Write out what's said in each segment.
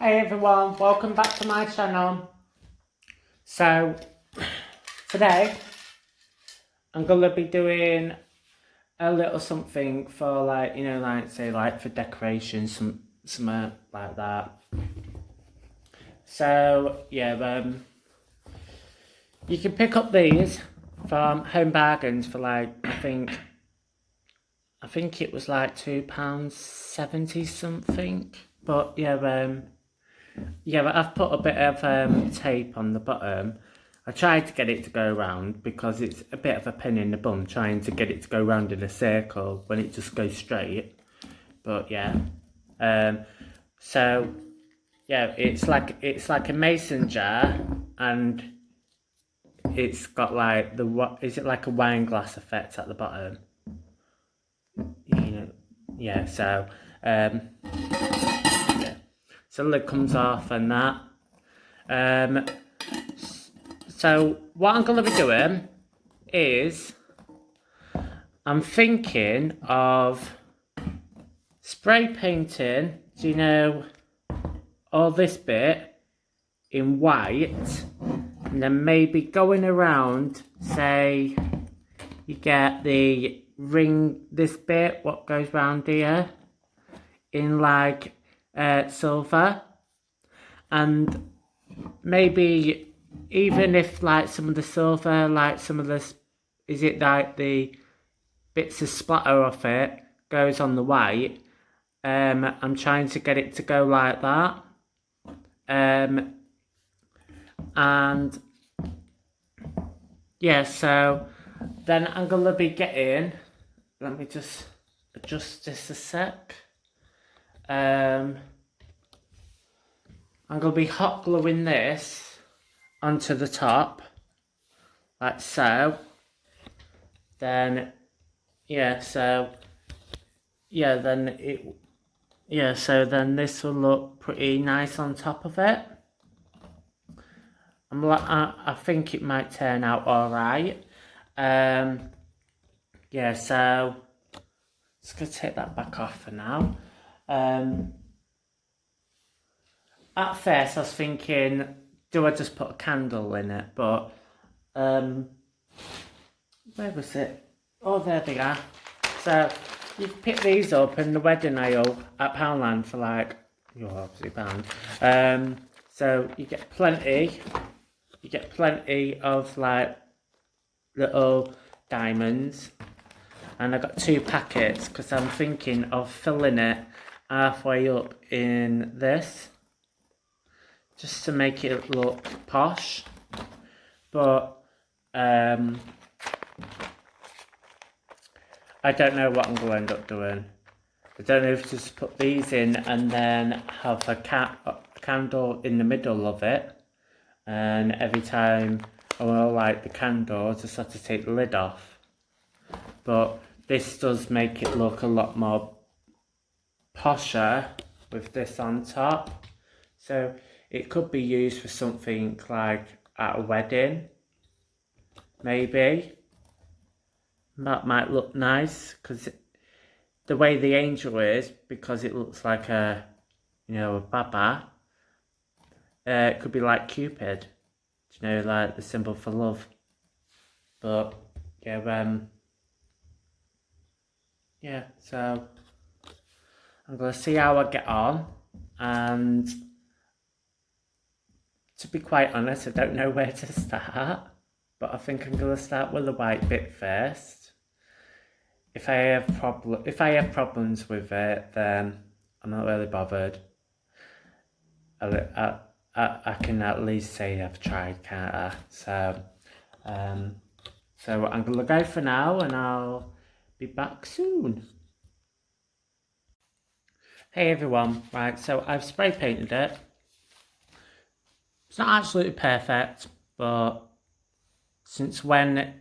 Hey everyone, welcome back to my channel. So, today I'm gonna be doing a little something for for decoration, something like that. So, you can pick up these from Home Bargains for I think it was like £2.70 something. But but I've put a bit of tape on the bottom. I tried to get it to go round because it's a bit of a pain in the bum trying to get it to go round in a circle when it just goes straight. But it's like a mason jar, and it's got like is it like a wine glass effect at the bottom? So the lid comes off and that. So what I'm going to be doing is I'm thinking of spray painting, all this bit in white, and then maybe going around, say you get the ring, this bit, what goes round here, in silver, and maybe even if some of the silver, some of this, is it like the bits of splatter off it goes on the white, I'm trying to get it to go like that, and so then I'm gonna be getting, let me just adjust this a sec. I'm gonna be hot gluing this onto the top, like so. Then so then this will look pretty nice on top of it. I think it might turn out alright. So just gonna take that back off for now. At first I was thinking, do I just put a candle in it? But where was it? Oh, there they are. So you can pick these up in the wedding aisle at Poundland for obviously £1. So you get plenty of little diamonds, and I got 2 packets because I'm thinking of filling it halfway up in this just to make it look posh. But I don't know what I'm going to end up doing. I don't know if to just put these in and then have a candle in the middle of it, and every time I want to light the candle, just have to take the lid off. But this does make it look a lot more posher with this on top. So it could be used for something like at a wedding, maybe. That might look nice because the way the angel is, because it looks like a baba. It could be like Cupid, like the symbol for love. But so I'm gonna see how I get on, and to be quite honest, I don't know where to start, but I think I'm gonna start with the white bit first. If I have problems with it, then I'm not really bothered. I can at least say I've tried, can't I? So I'm gonna go for now, and I'll be back soon. Hey everyone, right, so I've spray painted it. It's not absolutely perfect, but since when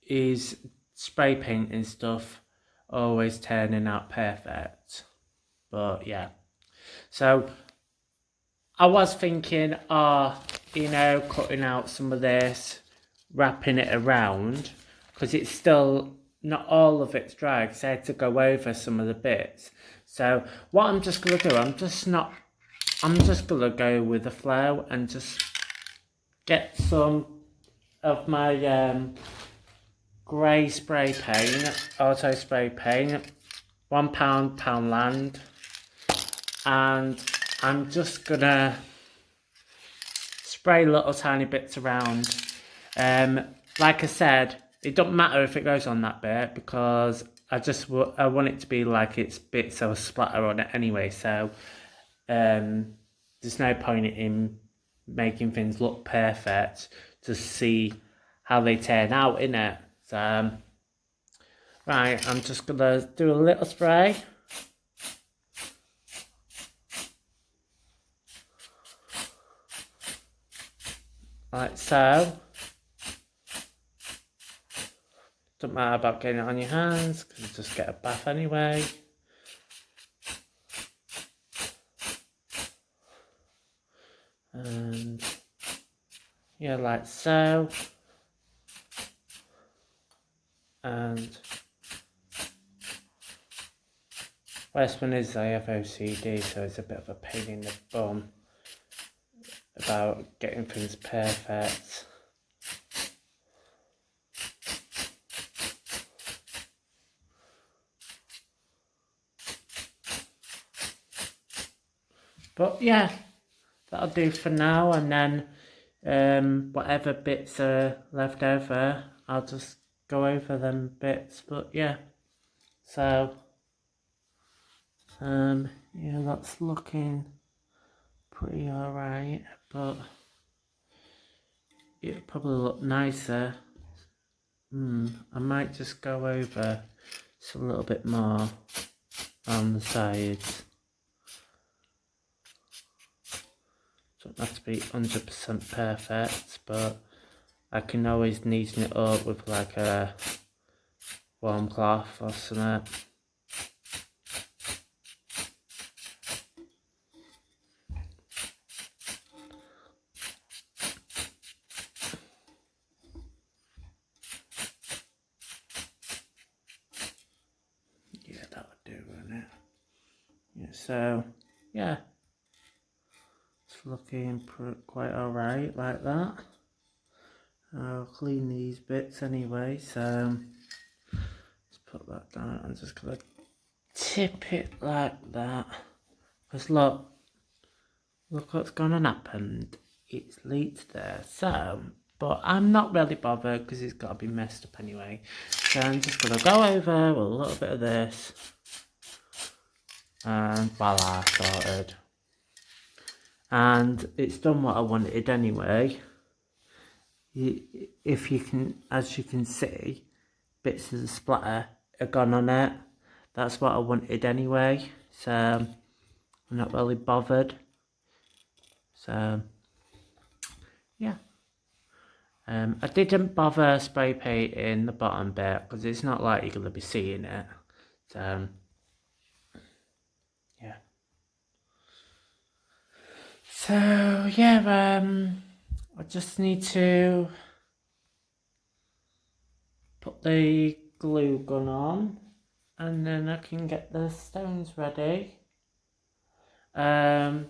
is spray painting stuff always turning out perfect? But yeah, so I was thinking cutting out some of this, wrapping it around, because it's still not all of it's dry, because I had to go over some of the bits. So what I'm just going to do, I'm just not I'm just gonna go with the flow and just get some of my grey spray paint, auto spray paint, £1 Poundland, and I'm just gonna spray little tiny bits around. Like I said, it doesn't matter if it goes on that bit because I want it to be like it's bits of splatter on it anyway, so there's no point in making things look perfect to see how they turn out, innit? So right, I'm just gonna do a little spray. Like so. Don't matter about getting it on your hands because you just get a bath anyway. And yeah, like so. And worst one is I have OCD, so it's a bit of a pain in the bum about getting things perfect. But yeah, that'll do for now, and then whatever bits are left over, I'll just go over them bits. But yeah, so yeah, that's looking pretty alright, but it'll probably look nicer. I might just go over just a little bit more on the sides. Doesn't have to be 100% perfect, but I can always neaten it up with like a warm cloth or something. Yeah, that would do, wouldn't it? Yeah, so yeah, it's looking quite alright like that. I'll clean these bits anyway, so let's put that down. I'm just gonna tip it like that, because look what's gonna happen. It's leaked there, so but I'm not really bothered because it's got to be messed up anyway. So I'm just gonna go over with a little bit of this, and voila, sorted. And it's done what I wanted anyway. If you can, as you can see, bits of the splatter are gone on it. That's what I wanted anyway, so I'm not really bothered. So yeah, I didn't bother spray painting the bottom bit because it's not like you're going to be seeing it. So yeah. So yeah, I just need to put the glue gun on, and then I can get the stones ready. So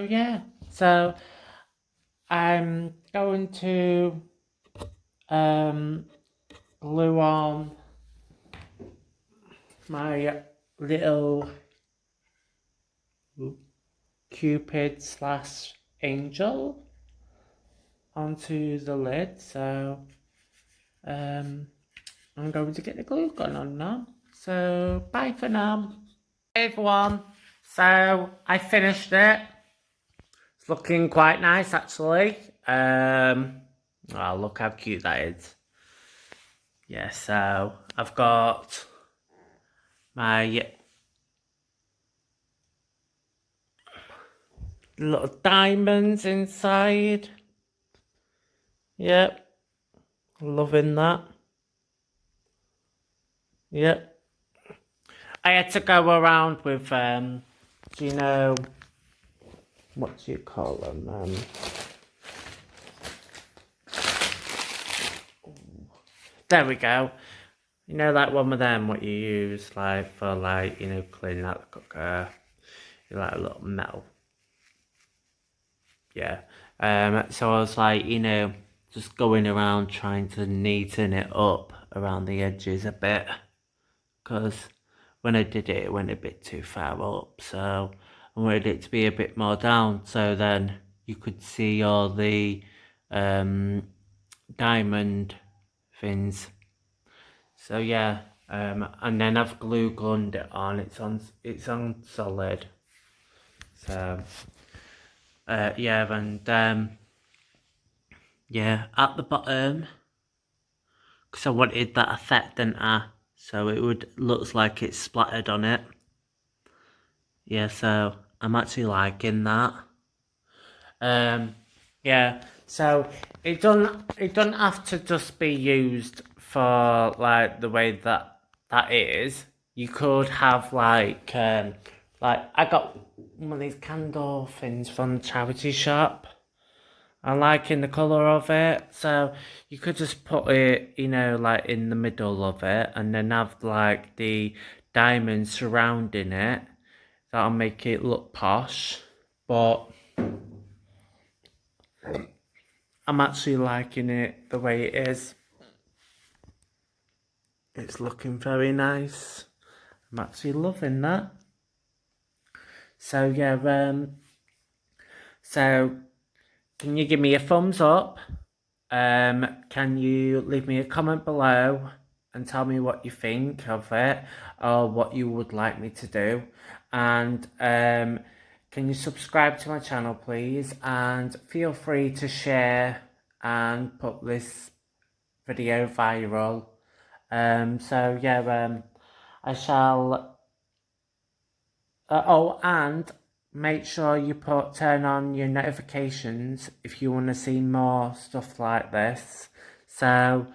yeah, so I'm going to glue on my little Cupid / angel onto the lid. So I'm going to get the glue gun on now. So bye for now. Hey everyone, so I finished it. It's looking quite nice actually. Oh, look how cute that is. Yeah, so I've got my little diamonds inside. Yep, loving that. Yep. I had to go around with, do you know, what do you call them? There we go. You know, like one of them, what you use, like, for, like, you know, cleaning out the cooker. like a little metal. Yeah. So I was like, you know, just going around trying to neaten it up around the edges a bit, because when I did it, it went a bit too far up, so I wanted it to be a bit more down, so then you could see all the diamond things. So yeah, and then I've glue gunned it on. It's on solid. So yeah, and yeah, at the bottom, because I wanted that effect, didn't I? So it would looks like it's splattered on it. Yeah, so I'm actually liking that. Yeah, so it don't have to just be used for like the way that is. You could have like I got one of these candle things from the charity shop. I'm liking the colour of it, so you could just put it, you know, like in the middle of it, and then have like the diamonds surrounding it. That'll make it look posh, but I'm actually liking it the way it is. It's looking very nice. I'm actually loving that. So yeah, so can you give me a thumbs up? Can you leave me a comment below and tell me what you think of it, or what you would like me to do? And can you subscribe to my channel, please? And feel free to share and put this video viral. So yeah, I shall. Oh, and make sure you turn on your notifications if you want to see more stuff like this. So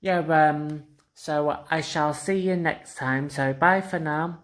yeah, so I shall see you next time. So bye for now.